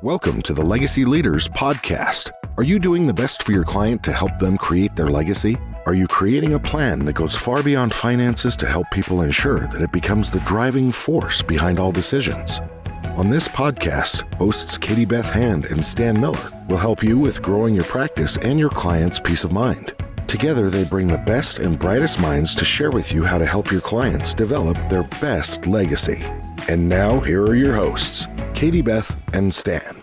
Welcome to the Legacy Leaders Podcast. Are you doing the best for your client to help them create their legacy? Are you creating a plan that goes far beyond finances to help people ensure that it becomes the driving force behind all decisions? On this podcast, hosts Katie Beth Hand and Stan Miller will help you with growing your practice and your clients' peace of mind. Together, they bring the best and brightest minds to share with you how to help your clients develop their best legacy. And now, here are your hosts, Katie Beth and Stan.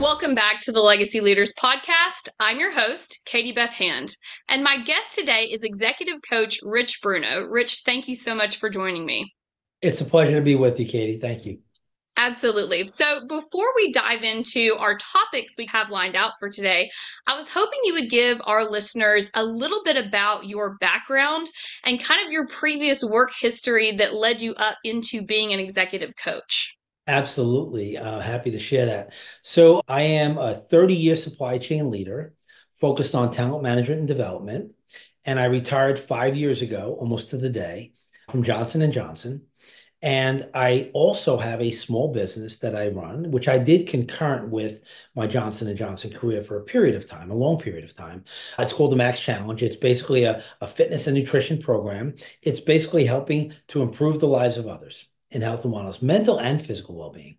Welcome back to the Legacy Leaders Podcast. I'm your host, Katie Beth Hand, and my guest today is Executive Coach Rich Bruno. Rich, thank you so much for joining me. It's a pleasure to be with you, Katie. Thank you. Absolutely. So before we dive into our topics we have lined out for today, I was hoping you would give our listeners a little bit about your background and kind of your previous work history that led you up into being an executive coach. Absolutely. Happy to share that. So I am a 30-year supply chain leader focused on talent management and development. And I retired 5 years ago, almost to the day, from Johnson & Johnson. And I also have a small business that I run, which I did concurrent with my Johnson & Johnson career for a period of time, a long period of time. It's called the Max Challenge. It's basically a fitness and nutrition program. It's basically helping to improve the lives of others in health and wellness, mental and physical well-being.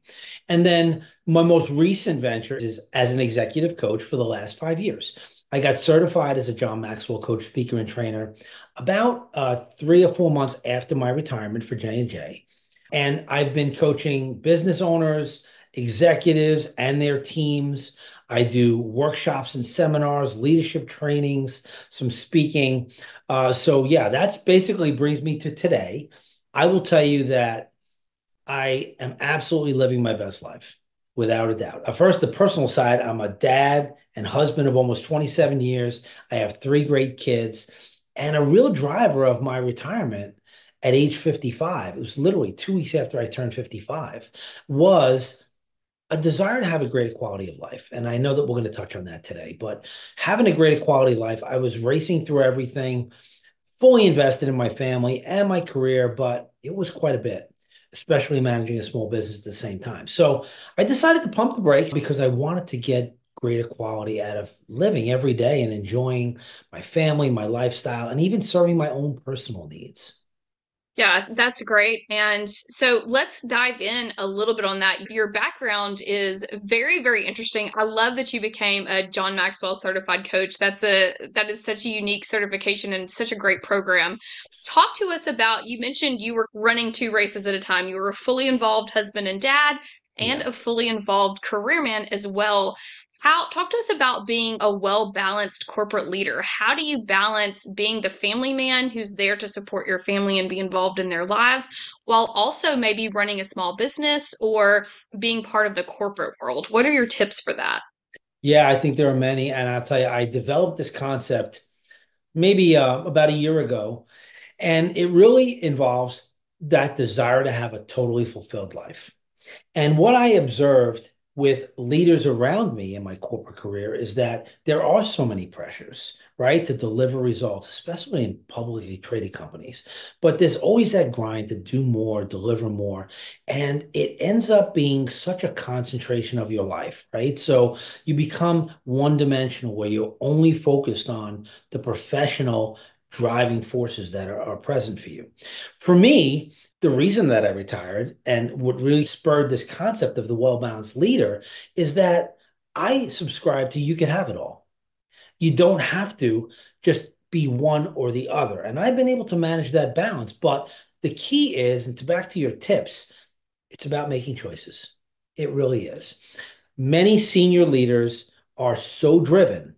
And then my most recent venture is as an executive coach for the last 5 years. I got certified as a John Maxwell coach, speaker, and trainer about 3 or 4 months after my retirement for J&J. And I've been coaching business owners, executives, and their teams. I do workshops and seminars, leadership trainings, some speaking. That's basically brings me to today. I will tell you that I am absolutely living my best life, without a doubt. First, the personal side, I'm a dad and husband of almost 27 years. I have 3 great kids, and a real driver of my retirement at age 55, it was literally 2 weeks after I turned 55, was a desire to have a greater quality of life. And I know that we're going to touch on that today, but having a greater quality of life, I was racing through everything, fully invested in my family and my career, but it was quite a bit, especially managing a small business at the same time. So I decided to pump the brakes because I wanted to get greater quality out of living every day and enjoying my family, my lifestyle, and even serving my own personal needs. Yeah, that's great. And so let's dive in a little bit on that. Your background is very, very interesting. I love that you became a John Maxwell Certified coach. That is such a unique certification and such a great program. Talk to us about, you mentioned you were running 2 races at a time. You were a fully involved husband and dad and a fully involved career man as well. Talk to us about being a well-balanced corporate leader. How do you balance being the family man who's there to support your family and be involved in their lives, while also maybe running a small business or being part of the corporate world? What are your tips for that? Yeah, I think there are many. And I'll tell you, I developed this concept maybe about a year ago, and it really involves that desire to have a totally fulfilled life. And what I observed with leaders around me in my corporate career is that there are so many pressures, right, to deliver results, especially in publicly traded companies. But there's always that grind to do more, deliver more. And it ends up being such a concentration of your life, right? So you become one-dimensional where you're only focused on the professional driving forces that are present for you. For me, the reason that I retired and what really spurred this concept of the well-balanced leader is that I subscribe to you can have it all. You don't have to just be one or the other. And I've been able to manage that balance. But the key is, and back to your tips, it's about making choices. It really is. Many senior leaders are so driven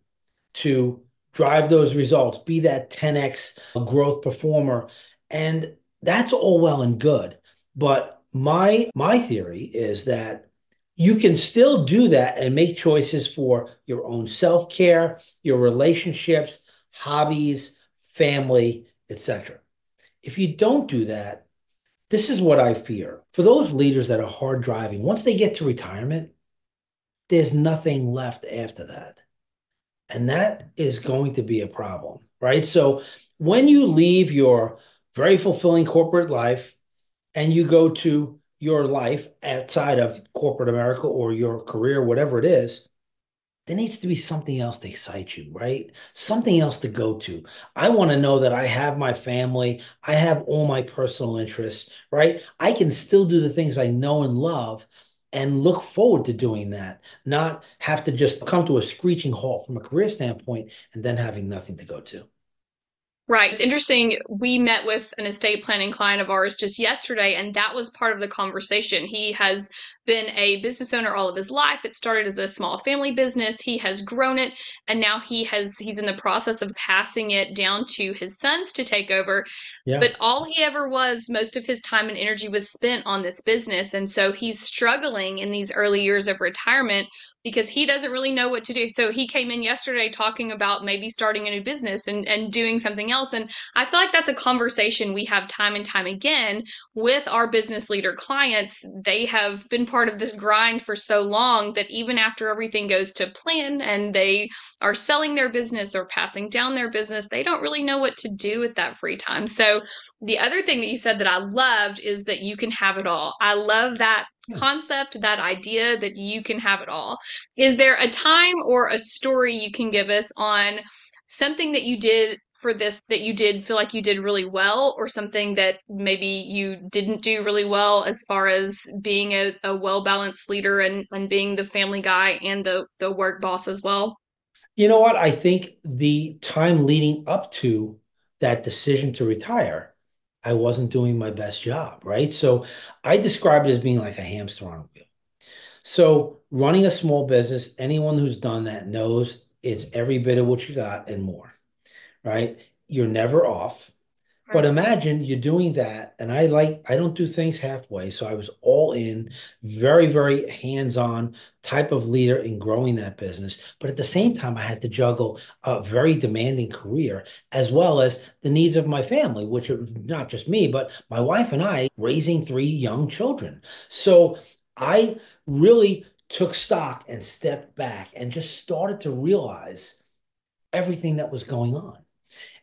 to drive those results, be that 10x growth performer. And that's all well and good. But my theory is that you can still do that and make choices for your own self-care, your relationships, hobbies, family, etc. If you don't do that, this is what I fear. For those leaders that are hard driving, once they get to retirement, there's nothing left after that. And that is going to be a problem, right? So when you leave your very fulfilling corporate life and you go to your life outside of corporate America or your career, whatever it is, there needs to be something else to excite you, right? Something else to go to. I want to know that I have my family, I have all my personal interests, right? I can still do the things I know and love and look forward to doing that, not have to just come to a screeching halt from a career standpoint and then having nothing to go to. Right. It's interesting. We met with an estate planning client of ours just yesterday, and that was part of the conversation. He has been a business owner all of his life. It started as a small family business. He has grown it, and now he's in the process of passing it down to his sons to take over. Yeah. But all he ever was, most of his time and energy was spent on this business. And so he's struggling in these early years of retirement because he doesn't really know what to do. So he came in yesterday talking about maybe starting a new business and doing something else. And I feel like that's a conversation we have time and time again with our business leader clients. They have been part of this grind for so long that even after everything goes to plan and they are selling their business or passing down their business, they don't really know what to do with that free time. So the other thing that you said that I loved is that you can have it all. I love that concept, that idea that you can have it all. Is there a time or a story you can give us on something that you did for this that you did feel like you did really well, or something that maybe you didn't do really well as far as being a well-balanced leader and being the family guy and the work boss as well? You know what? I think the time leading up to that decision to retire, I wasn't doing my best job, right? So I describe it as being like a hamster on a wheel. So running a small business, anyone who's done that knows it's every bit of what you got and more, right? You're never off. But Right. imagine you're doing that, and I don't do things halfway. So I was all in, very, very hands-on type of leader in growing that business. But at the same time, I had to juggle a very demanding career as well as the needs of my family, which are not just me, but my wife and I raising three young children. So I really took stock and stepped back and just started to realize everything that was going on.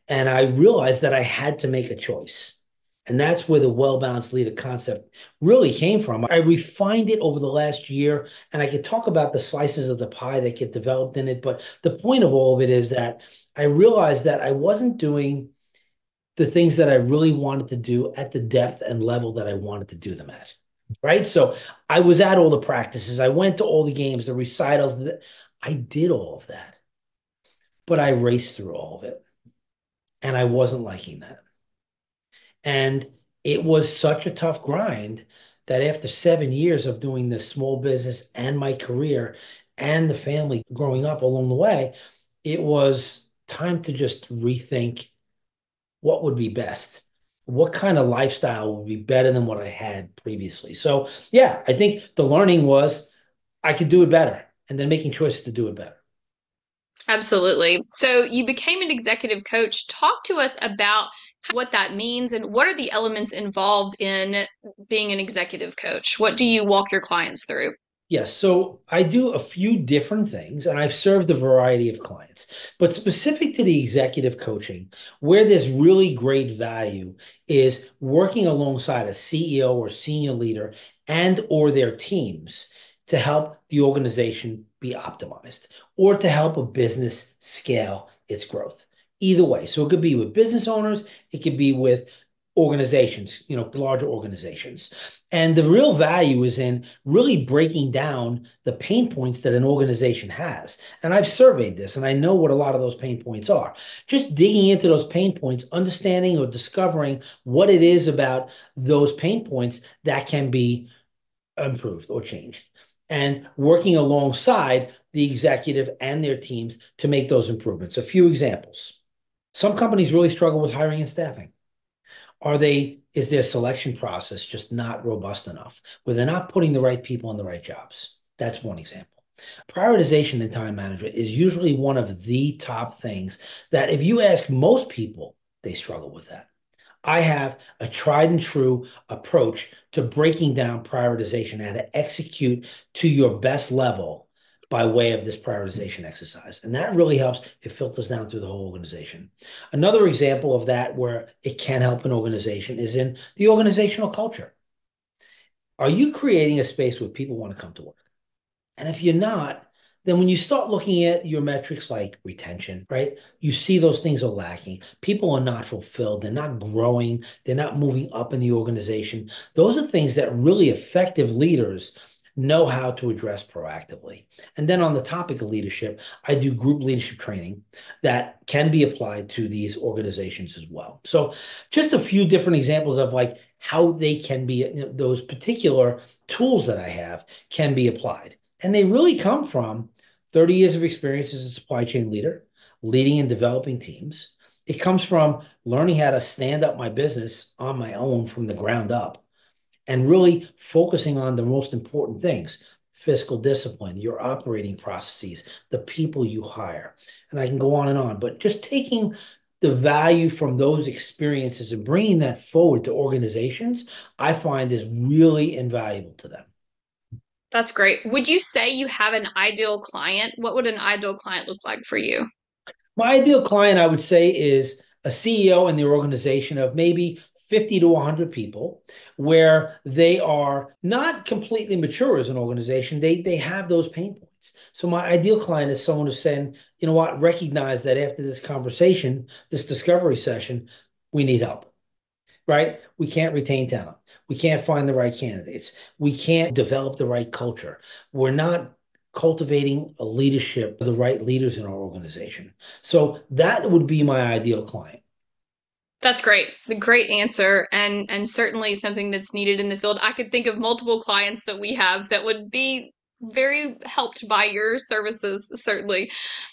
And I realized that I had to make a choice. And that's where the well-balanced leader concept really came from. I refined it over the last year, and I could talk about the slices of the pie that get developed in it. But the point of all of it is that I realized that I wasn't doing the things that I really wanted to do at the depth and level that I wanted to do them at. Right. So I was at all the practices. I went to all the games, the recitals. I did all of that, but I raced through all of it. And I wasn't liking that. And it was such a tough grind that after 7 years of doing the small business and my career and the family growing up along the way, it was time to just rethink what would be best. What kind of lifestyle would be better than what I had previously? So, yeah, I think the learning was I could do it better and then making choices to do it better. Absolutely. So you became an executive coach. Talk to us about what that means and what are the elements involved in being an executive coach? What do you walk your clients through? Yes, so I do a few different things and I've served a variety of clients. But specific to the executive coaching, where there's really great value is working alongside a CEO or senior leader and or their teams to help the organization be optimized or to help a business scale its growth. Either way. So it could be with business owners, it could be with organizations, larger organizations. And the real value is in really breaking down the pain points that an organization has. And I've surveyed this and I know what a lot of those pain points are. Just digging into those pain points, understanding or discovering what it is about those pain points that can be improved or changed. And working alongside the executive and their teams to make those improvements. A few examples. Some companies really struggle with hiring and staffing. Is their selection process just not robust enough, where they're not putting the right people in the right jobs? That's one example. Prioritization and time management is usually one of the top things that if you ask most people, they struggle with that. I have a tried and true approach to breaking down prioritization, how to execute to your best level by way of this prioritization exercise. And that really helps. It filters down through the whole organization. Another example of that where it can help an organization is in the organizational culture. Are you creating a space where people want to come to work? And if you're not, then when you start looking at your metrics like retention, right? You see those things are lacking. People are not fulfilled. They're not growing. They're not moving up in the organization. Those are things that really effective leaders know how to address proactively. And then on the topic of leadership, I do group leadership training that can be applied to these organizations as well. So just a few different examples of like how they can be, those particular tools that I have can be applied. And they really come from 30 years of experience as a supply chain leader, leading and developing teams. It comes from learning how to stand up my business on my own from the ground up and really focusing on the most important things: fiscal discipline, your operating processes, the people you hire. And I can go on and on, but just taking the value from those experiences and bringing that forward to organizations, I find is really invaluable to them. That's great. Would you say you have an ideal client? What would an ideal client look like for you? My ideal client, I would say, is a CEO in their organization of maybe 50 to 100 people, where they are not completely mature as an organization. They have those pain points. So my ideal client is someone who's saying, you know what, recognize that after this conversation, this discovery session, we need help, right? We can't retain talent. We can't find the right candidates. We can't develop the right culture. We're not cultivating a leadership, the right leaders in our organization. So that would be my ideal client. That's great. A great answer, and certainly something that's needed in the field. I could think of multiple clients that we have that would be very helped by your services, certainly.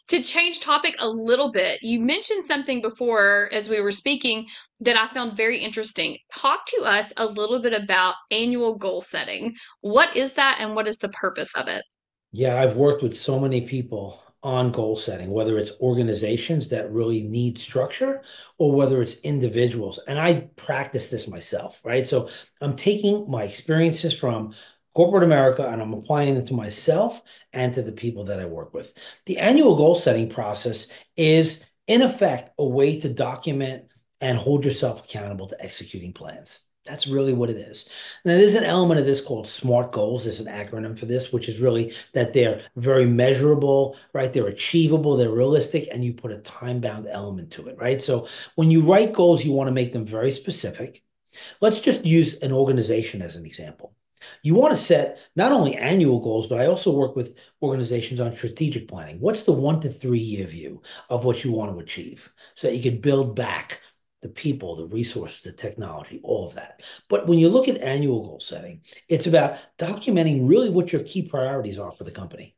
To change topic a little bit, you mentioned something before as we were speaking that I found very interesting. Talk to us a little bit about annual goal setting. What is that and what is the purpose of it? Yeah, I've worked with so many people on goal setting, whether it's organizations that really need structure or whether it's individuals. And I practice this myself, right? So I'm taking my experiences from corporate America and I'm applying them to myself and to the people that I work with. The annual goal setting process is, in effect, a way to document and hold yourself accountable to executing plans. That's really what it is. Now, there's an element of this called SMART goals. There's an acronym for this, which is really that they're very measurable, right? They're achievable, they're realistic, and you put a time-bound element to it, right? So when you write goals, you want to make them very specific. Let's just use an organization as an example. You want to set not only annual goals, but I also work with organizations on strategic planning. What's the 1 to 3 year view of what you want to achieve so that you can build back the people, the resources, the technology, all of that. But when you look at annual goal setting, it's about documenting really what your key priorities are for the company,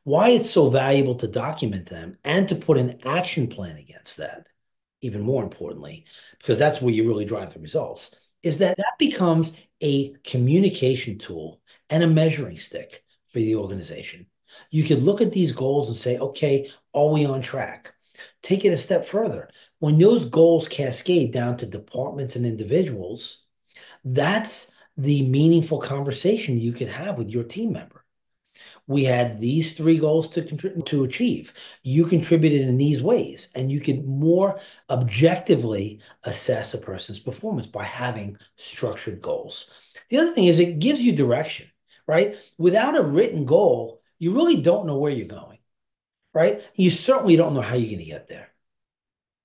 why it's so valuable to document them and to put an action plan against that. Even more importantly, because that's where you really drive the results, is that that becomes a communication tool and a measuring stick for the organization. You could look at these goals and say, okay, are we on track? Take it a step further. When those goals cascade down to departments and individuals, that's the meaningful conversation you can have with your team member. We had these three goals to achieve. You contributed in these ways, and you could more objectively assess a person's performance by having structured goals. The other thing is it gives you direction, right? Without a written goal, you really don't know where you're going, right? You certainly don't know how you're going to get there.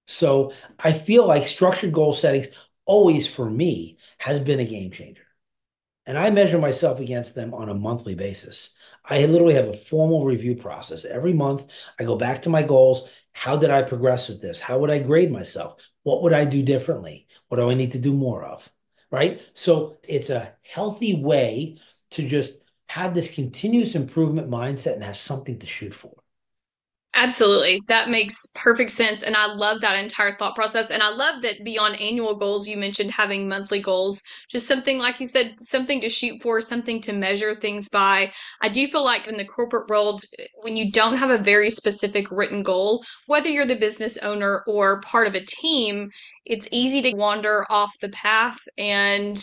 So I feel like structured goal settings always for me has been a game changer. And I measure myself against them on a monthly basis. I literally have a formal review process. Every month, I go back to my goals. How did I progress with this? How would I grade myself? What would I do differently? What do I need to do more of? Right? So it's a healthy way to just have this continuous improvement mindset and have something to shoot for. Absolutely. That makes perfect sense. And I love that entire thought process. And I love that beyond annual goals, you mentioned having monthly goals, just something, like you said, something to shoot for, something to measure things by. I do feel like in the corporate world, when you don't have a very specific written goal, whether you're the business owner or part of a team, it's easy to wander off the path and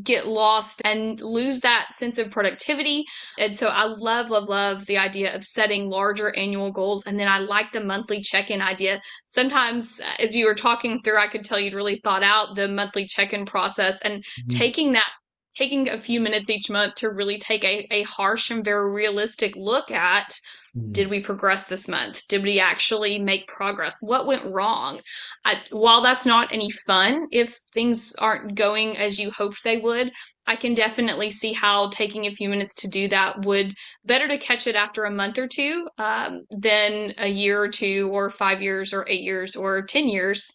get lost and lose that sense of productivity. And so I love the idea of setting larger annual goals. And then I like the monthly check in idea. Sometimes, as you were talking through, I could tell you'd really thought out the monthly check in process and Mhm. taking that taking a few minutes each month to really take a harsh and very realistic look at, did we progress this month? Did we actually make progress? What went wrong? While that's not any fun, if things aren't going as you hoped they would, I can definitely see how taking a few minutes to do that would better to catch it after a month or two than a year or two or 5 years or 8 years or 10 years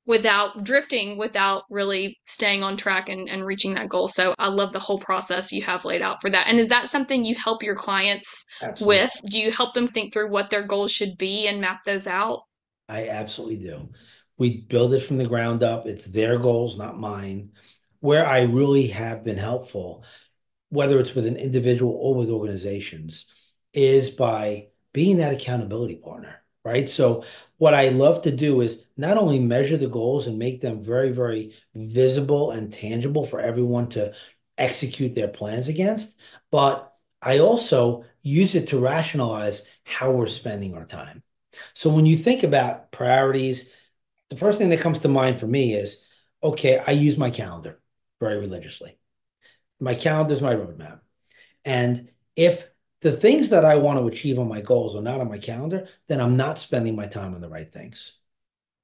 without drifting, without really staying on track and reaching that goal. So I love the whole process you have laid out for that. And is that something you help your clients Absolutely. with? Do you help them think through what their goals should be and map those out? I absolutely do. We build it from the ground up. It's their goals, not mine. Where I really have been helpful, whether it's with an individual or with organizations, is by being that accountability partner, right? So what I love to do is not only measure the goals and make them very, very visible and tangible for everyone to execute their plans against, but I also use it to rationalize how we're spending our time. So when you think about priorities, the first thing that comes to mind for me is, okay, I use my calendar very religiously. My calendar is my roadmap. And if the things that I want to achieve on my goals are not on my calendar, then I'm not spending my time on the right things.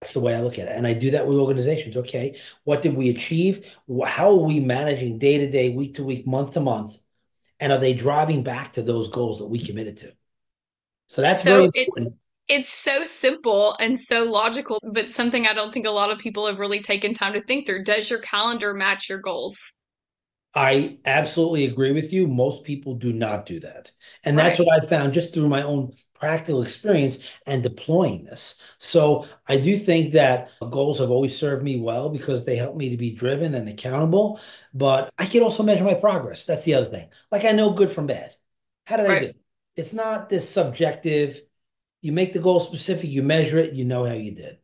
That's the way I look at it. And I do that with organizations. Okay, what did we achieve? How are we managing day to day, week to week, month to month? And are they driving back to those goals that we committed to? So that's very So important. it's so simple and so logical, but something I don't think a lot of people have really taken time to think through. Does your calendar match your goals? I absolutely agree with you. Most people do not do that. And that's Right. what I found just through my own practical experience and deploying this. So I do think that goals have always served me well because they help me to be driven and accountable. But I can also measure my progress. That's the other thing. Like I know good from bad. How did I Right. do? It's not this subjective. You make the goal specific, you measure it, you know how you did.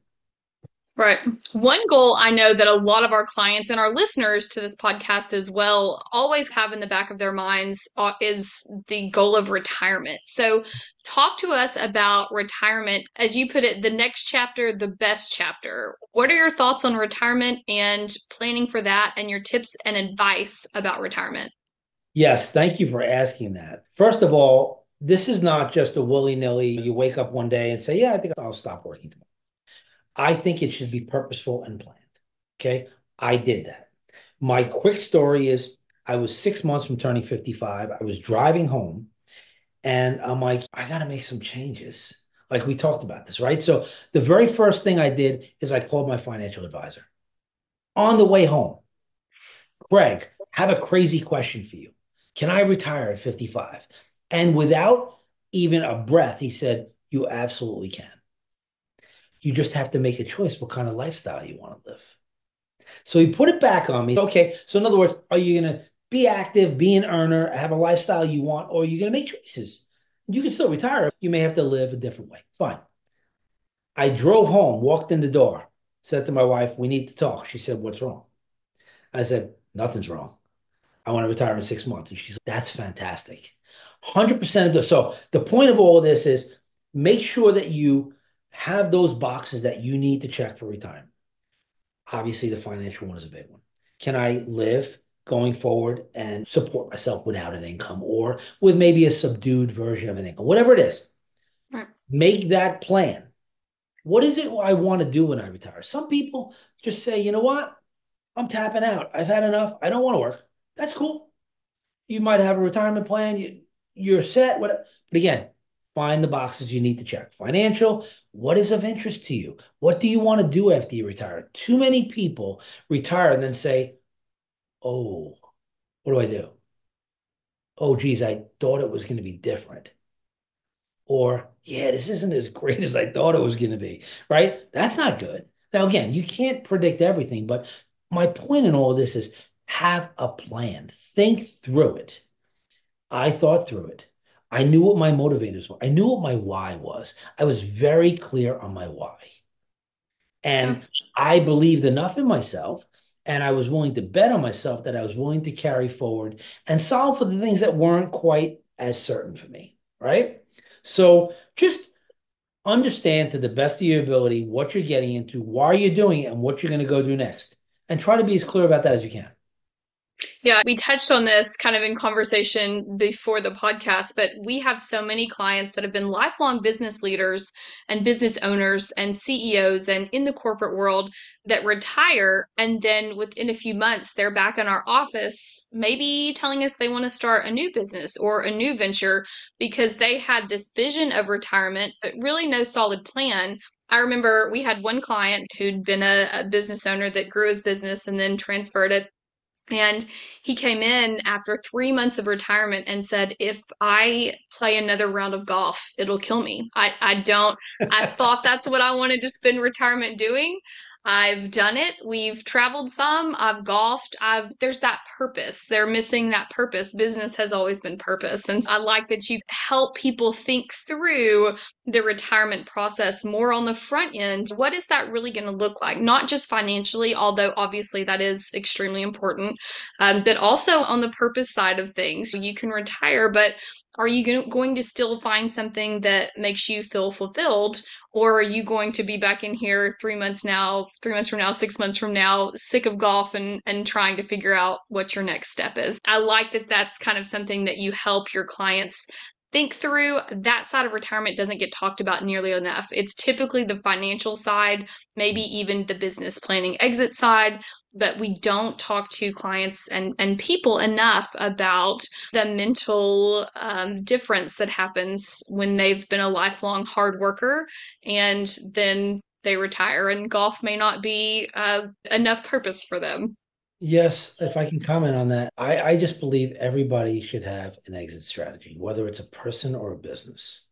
Right. One goal I know that a lot of our clients and our listeners to this podcast as well always have in the back of their minds is the goal of retirement. So, talk to us about retirement. As you put it, the next chapter, the best chapter. What are your thoughts on retirement and planning for that, and your tips and advice about retirement? Yes, thank you for asking that. First of all, this is not just a willy-nilly, you wake up one day and say, yeah, I think I'll stop working tomorrow. I think it should be purposeful and planned. Okay. I did that. My quick story is I was 6 months from turning 55. I was driving home and I'm like, I got to make some changes. Like we talked about this, right? So the very first thing I did is I called my financial advisor on the way home. Greg, have a crazy question for you. Can I retire at 55? And without even a breath, he said, you absolutely can. You just have to make a choice what kind of lifestyle you want to live. So he put it back on me. Okay, so in other words, are you going to be active, be an earner, have a lifestyle you want, or are you going to make choices? You can still retire. You may have to live a different way. Fine. I drove home, walked in the door, said to my wife, we need to talk. She said, what's wrong? I said, nothing's wrong. I want to retire in 6 months. And she's like, that's fantastic. 100% of the, so the point of all of this is make sure that you have those boxes that you need to check for retirement. Obviously, the financial one is a big one. Can I live going forward and support myself without an income or with maybe a subdued version of an income? Whatever it is, Right. make that plan. What is it I want to do when I retire? Some people just say, you know what? I'm tapping out. I've had enough. I don't want to work. That's cool. You might have a retirement plan. You're set. Whatever. But again, find the boxes you need to check. Financial, what is of interest to you? What do you want to do after you retire? Too many people retire and then say, oh, what do I do? Oh, geez, I thought it was going to be different. Or, yeah, this isn't as great as I thought it was going to be, right? That's not good. Now, again, you can't predict everything, but my point in all of this is have a plan, think through it. I thought through it. I knew what my motivators were. I knew what my why was. I was very clear on my why. Yeah. And I believed enough in myself and I was willing to bet on myself that I was willing to carry forward and solve for the things that weren't quite as certain for me. Right. So just understand to the best of your ability what you're getting into, why you're doing it, and what you're going to go do next. And try to be as clear about that as you can. Yeah, we touched on this kind of in conversation before the podcast, but we have so many clients that have been lifelong business leaders and business owners and CEOs and in the corporate world that retire. And then within a few months, they're back in our office, maybe telling us they want to start a new business or a new venture because they had this vision of retirement, but really no solid plan. I remember we had one client who'd been a business owner that grew his business and then transferred it, and he came in after 3 months of retirement and said, if I play another round of golf, it'll kill me. I thought that's what I wanted to spend retirement doing. I've done it. We've traveled some. I've golfed. There's that purpose. They're missing that purpose. Business has always been purpose. And I like that you help people think through the retirement process more on the front end. What is that really going to look like? Not just financially, although obviously that is extremely important, but also on the purpose side of things. You can retire, but are you going to still find something that makes you feel fulfilled? Or are you going to be back in here 3 months now, 3 months from now, 6 months from now, sick of golf and trying to figure out what your next step is? I like that that's kind of something that you help your clients think through. That side of retirement doesn't get talked about nearly enough. It's typically the financial side, maybe even the business planning exit side, but we don't talk to clients and people enough about the mental difference that happens when they've been a lifelong hard worker and then they retire and golf may not be enough purpose for them. Yes, if I can comment on that, I just believe everybody should have an exit strategy, whether it's a person or a business.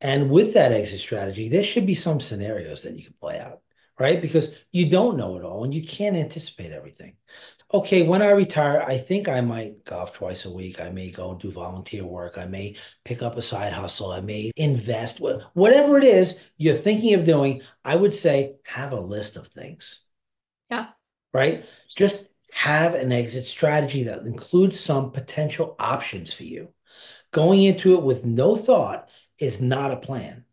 And with that exit strategy, there should be some scenarios that you can play out, right? Because you don't know it all and you can't anticipate everything. Okay, when I retire, I think I might golf twice a week. I may go and do volunteer work. I may pick up a side hustle. I may invest. Whatever it is you're thinking of doing, I would say have a list of things, Yeah. right? Just have an exit strategy that includes some potential options for you. Going into it with no thought is not a plan.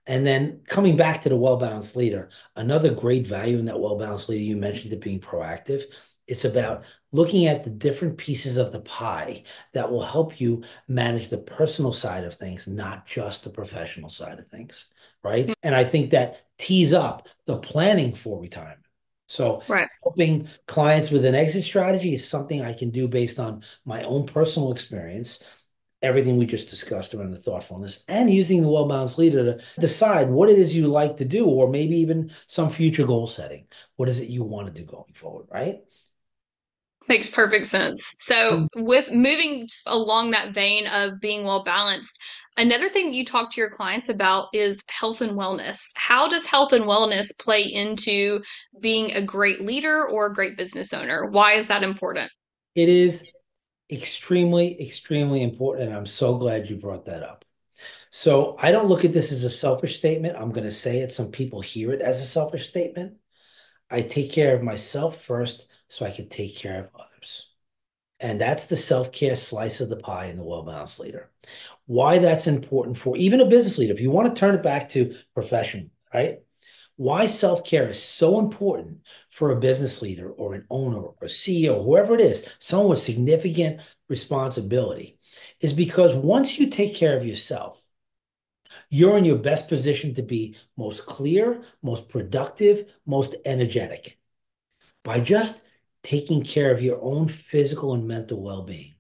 And then coming back to the well-balanced leader, another great value in that well-balanced leader, you mentioned it being proactive. It's about looking at the different pieces of the pie that will help you manage the personal side of things, not just the professional side of things, right? And I think that tees up the planning for retirement. So Right. helping clients with an exit strategy is something I can do based on my own personal experience, everything we just discussed around the thoughtfulness, and using the well-balanced leader to decide what it is you like to do, or maybe even some future goal setting. What is it you want to do going forward, right? Makes perfect sense. So, Mm. with moving along that vein of being well balanced, another thing you talk to your clients about is health and wellness. How does health and wellness play into being a great leader or a great business owner? Why is that important? It is extremely, extremely important, and I'm so glad you brought that up. So I don't look at this as a selfish statement. I'm going to say it. Some people hear it as a selfish statement. I take care of myself first so I can take care of others. And that's the self-care slice of the pie in the well-balanced leader. Why that's important for even a business leader, if you want to turn it back to professional, right? Why self-care is so important for a business leader or an owner or a CEO, whoever it is, someone with significant responsibility, is because once you take care of yourself, you're in your best position to be most clear, most productive, most energetic by just taking care of your own physical and mental well-being.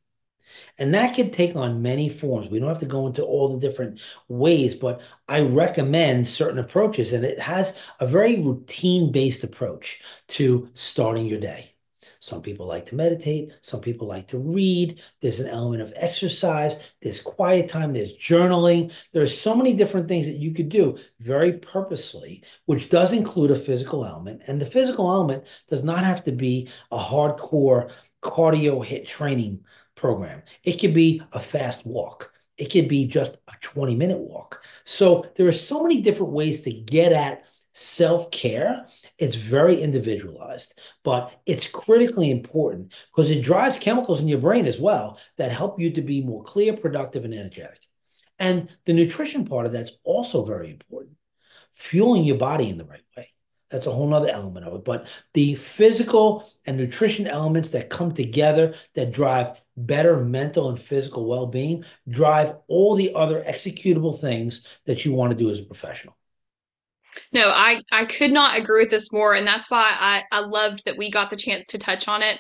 And that can take on many forms. We don't have to go into all the different ways, but I recommend certain approaches. And it has a very routine-based approach to starting your day. Some people like to meditate. Some people like to read. There's an element of exercise. There's quiet time. There's journaling. There's so many different things that you could do very purposely, which does include a physical element. And the physical element does not have to be a hardcore cardio hit training program. It could be a fast walk. It could be just a 20-minute walk. So there are so many different ways to get at self-care. It's very individualized, but it's critically important because it drives chemicals in your brain as well that help you to be more clear, productive, and energetic. And the nutrition part of that's also very important. Fueling your body in the right way. That's a whole nother element of it. But the physical and nutrition elements that come together that drive better mental and physical well-being drive all the other executable things that you want to do as a professional. No, I could not agree with this more. And that's why I loved that we got the chance to touch on it.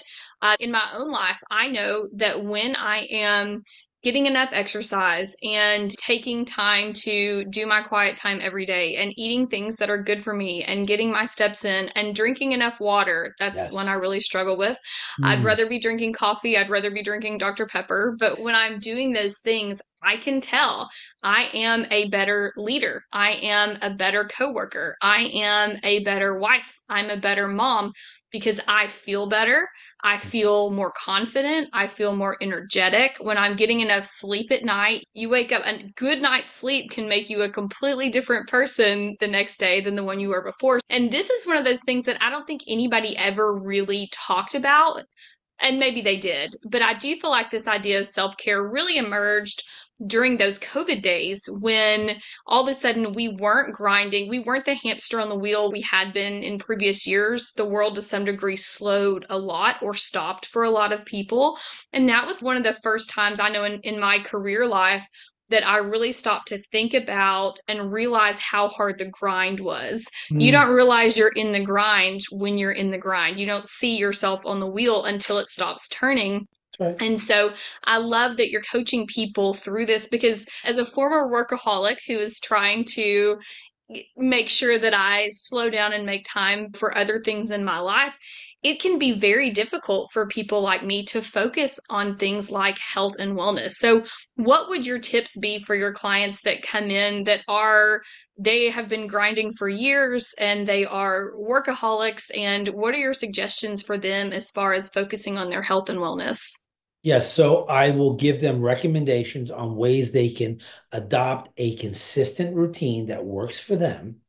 In my own life, I know that when I am getting enough exercise and taking time to do my quiet time every day and eating things that are good for me and getting my steps in and drinking enough water, that's when I Yes. really struggle with. I'd Mm, rather be drinking coffee, I'd rather be drinking Dr. Pepper. But when I'm doing those things, I can tell I am a better leader. I am a better coworker. I am a better wife. I'm a better mom because I feel better. I feel more confident. I feel more energetic. When I'm getting enough sleep at night, you wake up, and good night's sleep can make you a completely different person the next day than the one you were before. And this is one of those things that I don't think anybody ever really talked about, and maybe they did, but I do feel like this idea of self care really emerged during those COVID days when all of a sudden we weren't grinding. We weren't the hamster on the wheel we had been in previous years. The world to some degree slowed a lot or stopped for a lot of people. And that was one of the first times I know in my career life that I really stopped to think about and realize how hard the grind was. You mm, don't realize you're in the grind when you're in the grind. You don't see yourself on the wheel until it stops turning. that's right. And so I love that you're coaching people through this because as a former workaholic who is trying to make sure that I slow down and make time for other things in my life, it can be very difficult for people like me to focus on things like health and wellness. So, what would your tips be for your clients that come in that they have been grinding for years and they are workaholics? And what are your suggestions for them as far as focusing on their health and wellness? Yes, so I will give them recommendations on ways they can adopt a consistent routine that works for them,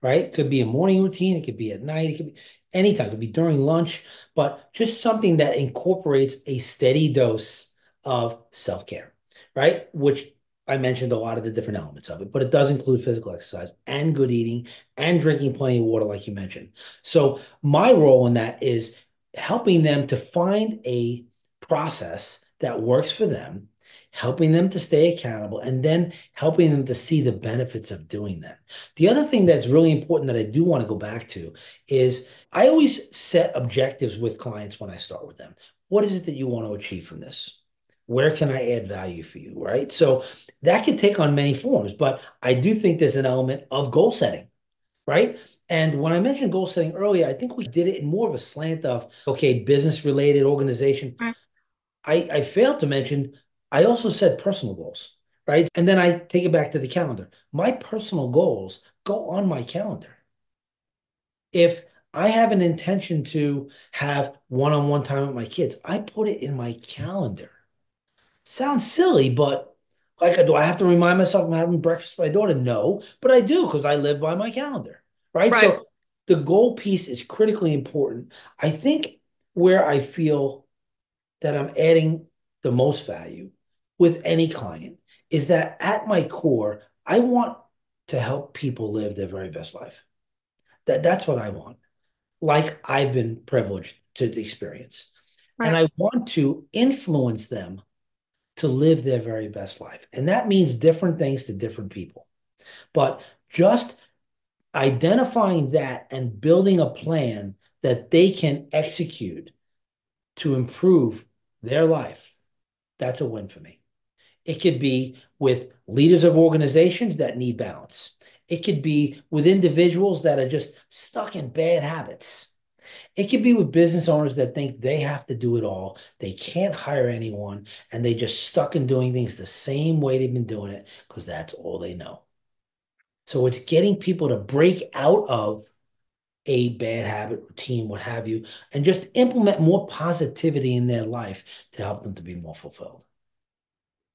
right? It could be a morning routine, it could be at night, it could be anytime, it could be during lunch, but just something that incorporates a steady dose of self-care, right? Which I mentioned a lot of the different elements of it, but it does include physical exercise and good eating and drinking plenty of water, like you mentioned. So my role in that is helping them to find a process that works for them, helping them to stay accountable, and then helping them to see the benefits of doing that. The other thing that's really important that I do want to go back to is I always set objectives with clients when I start with them. What is it that you want to achieve from this? Where can I add value for you? Right. So that can take on many forms, but I do think there's an element of goal setting, right? And when I mentioned goal setting earlier, I think we did it in more of a slant of, okay, business related organization. I failed to mention, I also set personal goals, right? And then I take it back to the calendar. My personal goals go on my calendar. If I have an intention to have one-on-one time with my kids, I put it in my calendar. Sounds silly, but like, do I have to remind myself I'm having breakfast with my daughter? No, but I do because I live by my calendar, right? Right. So the goal piece is critically important. I think where I feel that I'm adding the most value with any client is that at my core, I want to help people live their very best life. That's what I want. Like I've been privileged to experience. And Right. I want to influence them to live their very best life. And that means different things to different people. But just identifying that and building a plan that they can execute to improve their life, that's a win for me. It could be with leaders of organizations that need balance. It could be with individuals that are just stuck in bad habits. It could be with business owners that think they have to do it all. They can't hire anyone and they just stuck in doing things the same way they've been doing it because that's all they know. So it's getting people to break out of a bad habit, routine, what have you, and just implement more positivity in their life to help them to be more fulfilled.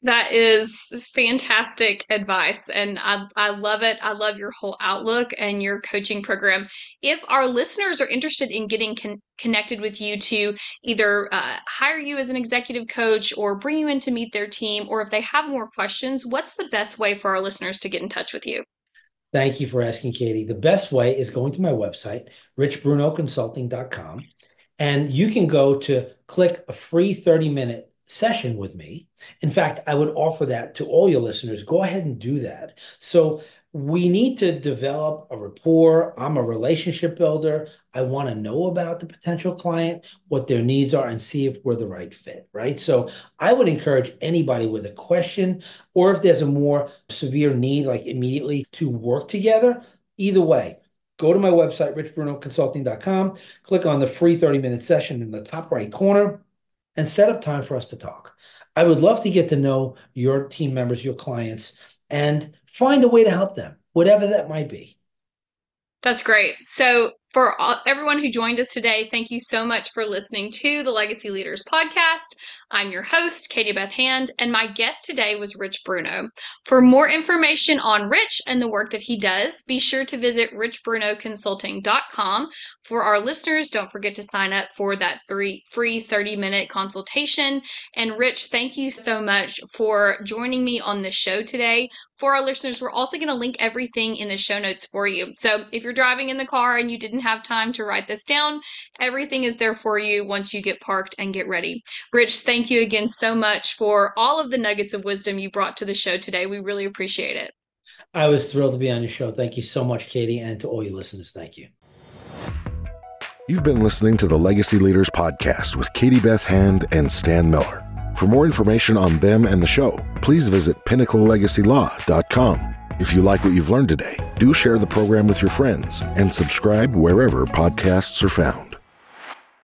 That is fantastic advice. And I love it. I love your whole outlook and your coaching program. If our listeners are interested in getting connected with you to either hire you as an executive coach or bring you in to meet their team, or if they have more questions, what's the best way for our listeners to get in touch with you? Thank you for asking, Katie. The best way is going to my website, richbrunoconsulting.com, and you can go to click a free 30-minute session with me. In fact, I would offer that to all your listeners. Go ahead and do that. So we need to develop a rapport. I'm a relationship builder. I want to know about the potential client, what their needs are, and see if we're the right fit, right? So I would encourage anybody with a question, or if there's a more severe need, like immediately, to work together. Either way, go to my website, richbrunoconsulting.com, click on the free 30-minute session in the top right corner, and set up time for us to talk. I would love to get to know your team members, your clients, and find a way to help them, whatever that might be. That's great. So for everyone who joined us today, thank you so much for listening to the Legacy Leaders podcast. I'm your host, Katie Beth Hand, and my guest today was Rich Bruno. For more information on Rich and the work that he does, be sure to visit richbrunoconsulting.com. For our listeners, don't forget to sign up for that free 30-minute consultation. And Rich, thank you so much for joining me on the show today. For our listeners, we're also going to link everything in the show notes for you. So if you're driving in the car and you didn't have time to write this down, everything is there for you once you get parked and get ready. Rich, thank you again so much for all of the nuggets of wisdom you brought to the show today. We really appreciate it. I was thrilled to be on your show. Thank you so much, Katie, and to all your listeners, thank you. You've been listening to the Legacy Leaders podcast with Katie Beth Hand and Stan Miller. For more information on them and the show, please visit pinnaclelegacylaw.com. If you like what you've learned today, do share the program with your friends and subscribe wherever podcasts are found.